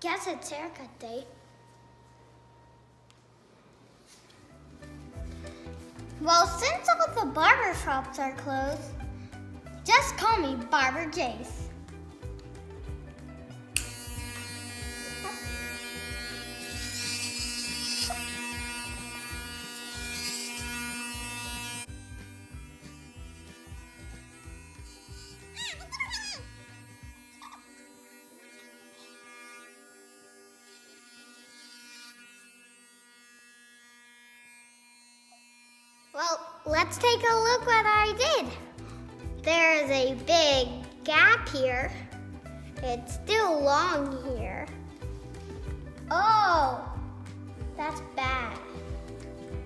Guess it's haircut day. Well, since all the barber shops are closed, just call me Barber Jase. Well, let's take a look what I did. There is a big gap here. It's still long here. Oh, that's bad.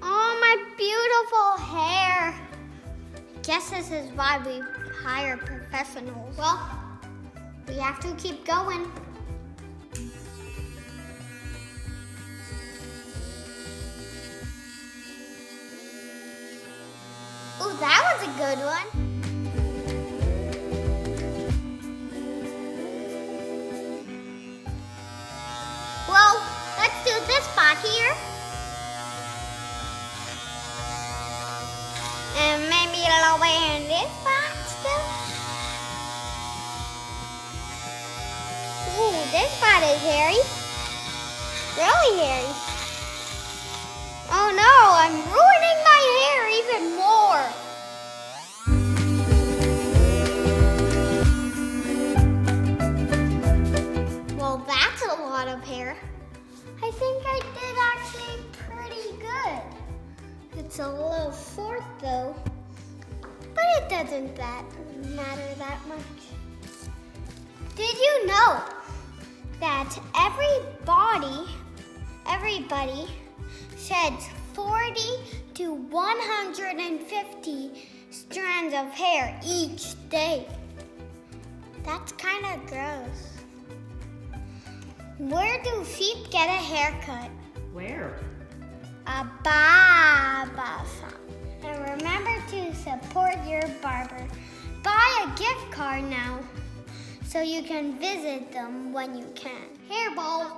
Oh, my beautiful hair. Guess this is why we hire professionals. Well, we have to keep going. Oh, that was a good one. Well, let's do this spot here. And maybe a little bit in this spot still. Ooh, this spot is hairy. Really hairy. Oh no, I'm ruining my hair even more. Well, that's a lot of hair. I think I did actually pretty good. It's a little short though, but it doesn't matter that much. Did you know that everybody sheds 40 to 150 strands of hair each day? That's kind of gross. Where do sheep get a haircut? Where? A barber shop. And remember to support your barber. Buy a gift card now so you can visit them when you can. Hairball.